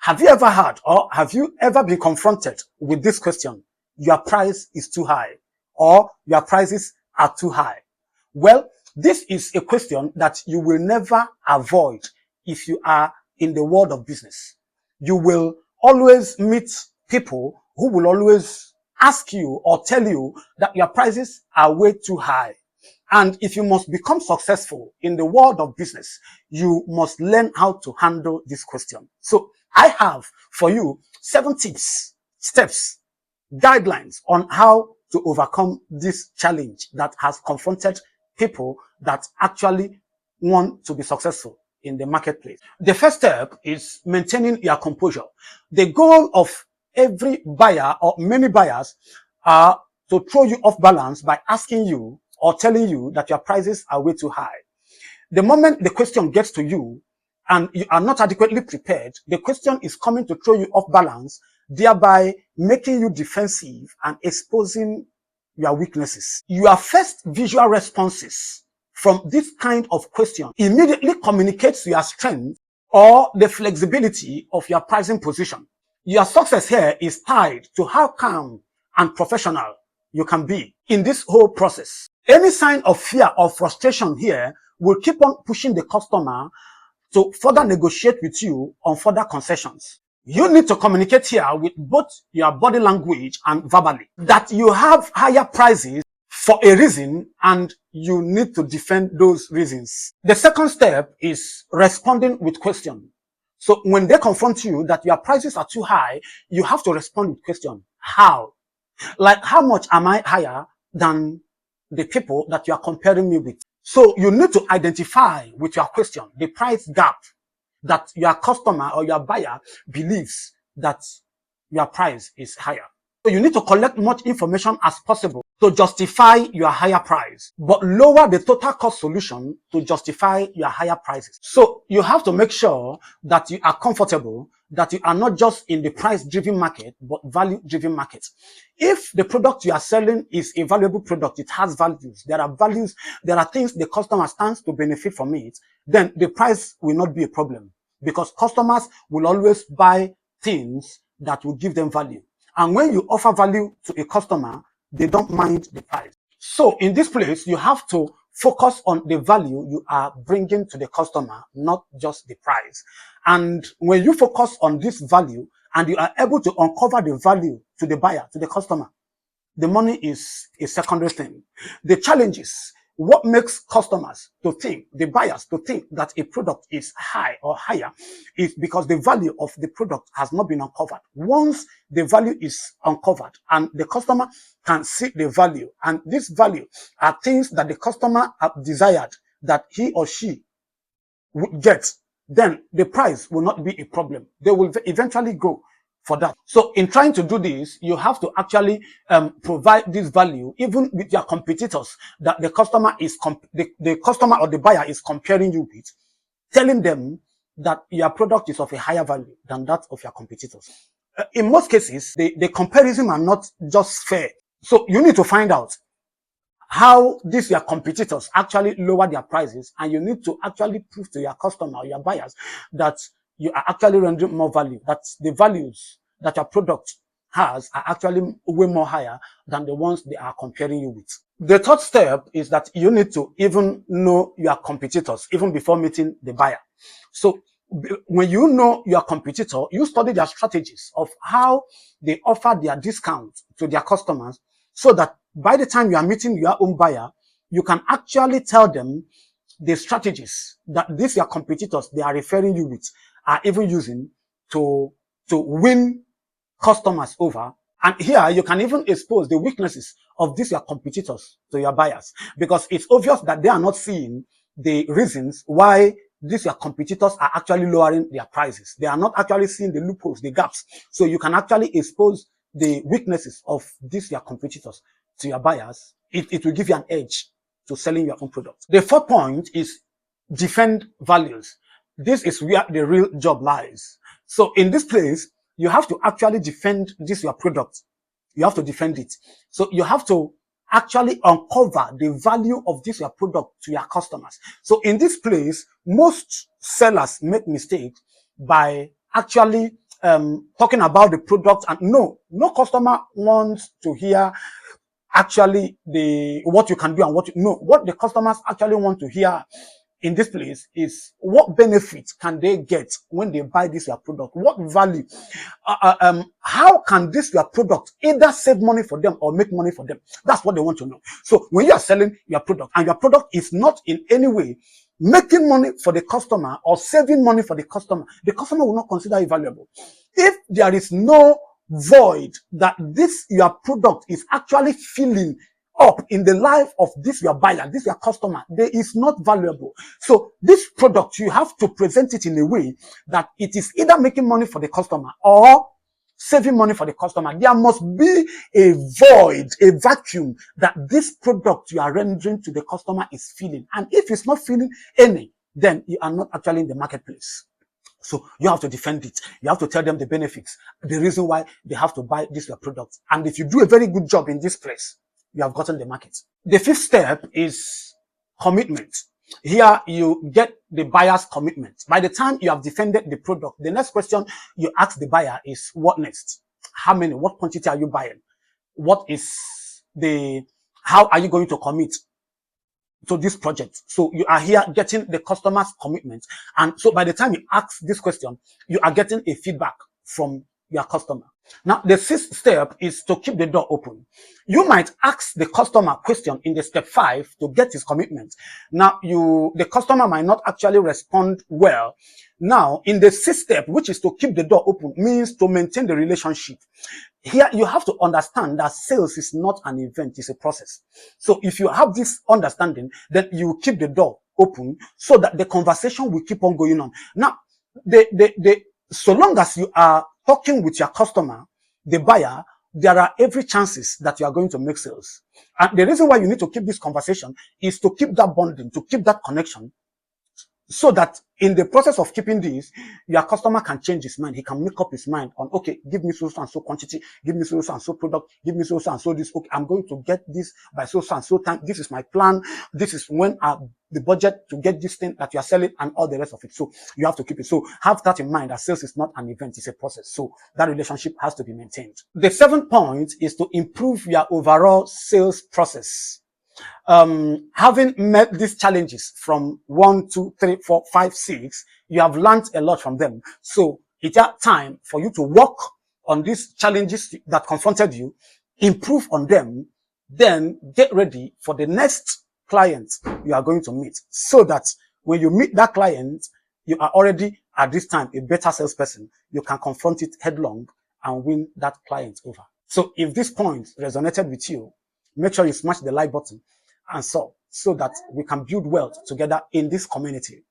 Have you ever had, or have you ever been confronted with this question? Your price is too high, or your prices are too high. Well, this is a question that you will never avoid if you are in the world of business. You will always meet people who will always ask you or tell you that your prices are way too high. And if you must become successful in the world of business, you must learn how to handle this question. So I have for you 7 tips, steps, guidelines on how to overcome this challenge that has confronted people that actually want to be successful in the marketplace. The first step is maintaining your composure. The goal of every buyer or many buyers are to throw you off balance by asking you or telling you that your prices are way too high. The moment the question gets to you and you are not adequately prepared, the question is coming to throw you off balance, thereby making you defensive and exposing your weaknesses. Your first visual responses from this kind of question immediately communicates your strength or the flexibility of your pricing position. Your success here is tied to how calm and professional you can be in this whole process. Any sign of fear or frustration here will keep on pushing the customer to further negotiate with you on further concessions. You need to communicate here with both your body language and verbally that you have higher prices for a reason and you need to defend those reasons. The second step is responding with question. So when they confront you that your prices are too high, you have to respond with question. How? Like, how much am I higher than the people that you are comparing me with? So you need to identify with your question the price gap that your customer or your buyer believes that your price is higher. So you need to collect much information as possible to justify your higher price, but lower the total cost solution to justify your higher prices. So you have to make sure that you are comfortable, that you are not just in the price-driven market, but value-driven market. If the product you are selling is a valuable product, it has values, there are things the customer stands to benefit from it, then the price will not be a problem because customers will always buy things that will give them value. And when you offer value to a customer, they don't mind the price. So in this place, you have to focus on the value you are bringing to the customer, not just the price. And when you focus on this value and you are able to uncover the value to the buyer, to the customer, the money is a secondary thing. The challenge is what makes customers to think, the buyers to think that a product is high or higher is because the value of the product has not been uncovered. Once the value is uncovered and the customer can see the value, and this value are things that the customer have desired that he or she would get, then the price will not be a problem. They will eventually go for that. So in trying to do this, you have to actually provide this value even with your competitors that the customer is the customer or the buyer is comparing you with, telling them that your product is of a higher value than that of your competitors. In most cases, the comparison are not just fair. So you need to find out how these your competitors actually lower their prices, and you need to actually prove to your customer or your buyers that you are actually rendering more value, that the values that your product has are actually way more higher than the ones they are comparing you with. The third step is that you need to even know your competitors even before meeting the buyer. So when you know your competitor, you study their strategies of how they offer their discount to their customers, so that by the time you are meeting your own buyer, you can actually tell them the strategies that these your competitors they are referring you with are even using to win customers over. And here you can even expose the weaknesses of these your competitors to your buyers, because it's obvious that they are not seeing the reasons why these your competitors are actually lowering their prices. They are not actually seeing the loopholes, the gaps. So you can actually expose the weaknesses of these your competitors to your buyers. It will give you an edge to selling your own product. The fourth point is defend values. This is where the real job lies. So in this place, you have to actually defend this your product. You have to defend it. So you have to actually uncover the value of this your product to your customers. So in this place, most sellers make mistakes by actually talking about the product, and no customer wants to hear actually what you can do and what the customers actually want to hear in this place is what benefits can they get when they buy this your product, what value, how can this your product either save money for them or make money for them. That's what they want to know. So when you are selling your product and your product is not in any way making money for the customer or saving money for the customer will not consider it valuable. If there is no void that this your product is actually filling up in the life of this your buyer, this your customer, there is not valuable. So this product, you have to present it in a way that it is either making money for the customer or saving money for the customer. There must be a void, a vacuum that this product you are rendering to the customer is filling. And if it's not filling any, then you are not actually in the marketplace. So you have to defend it. You have to tell them the benefits, the reason why they have to buy this your product. And if you do a very good job in this place, you have gotten the market. The fifth step is commitment. Here you get the buyer's commitment. By the time you have defended the product, the next question you ask the buyer is, what next? How many? What quantity are you buying? How are you going to commit to this project? So you are here getting the customer's commitment. And so by the time you ask this question, you are getting a feedback from your customer. Now, the sixth step is to keep the door open. You might ask the customer a question in the step 5 to get his commitment. Now, the customer might not actually respond well. Now, in the sixth step, which is to keep the door open, means to maintain the relationship. Here, you have to understand that sales is not an event, it's a process. So if you have this understanding, then you keep the door open so that the conversation will keep on going on. Now, so long as you are talking with your customer, the buyer, there are every chances that you are going to make sales. And the reason why you need to keep this conversation is to keep that bonding, to keep that connection, so that in the process of keeping this, your customer can change his mind. He can make up his mind on, okay, give me so and so quantity, give me so and so product, give me so and so this. Okay, I'm going to get this by so and so time. This is my plan. This is when the budget to get this thing that you are selling and all the rest of it. So you have to keep it. So have that in mind that sales is not an event, it's a process. So that relationship has to be maintained. The seventh point is to improve your overall sales process. Having met these challenges from 1, 2, 3, 4, 5, 6, you have learned a lot from them. So it's time for you to work on these challenges that confronted you, improve on them, then get ready for the next client you are going to meet, so that when you meet that client, you are already at this time a better salesperson. You can confront it headlong and win that client over. So if this point resonated with you, make sure you smash the like button and so that we can build wealth together in this community.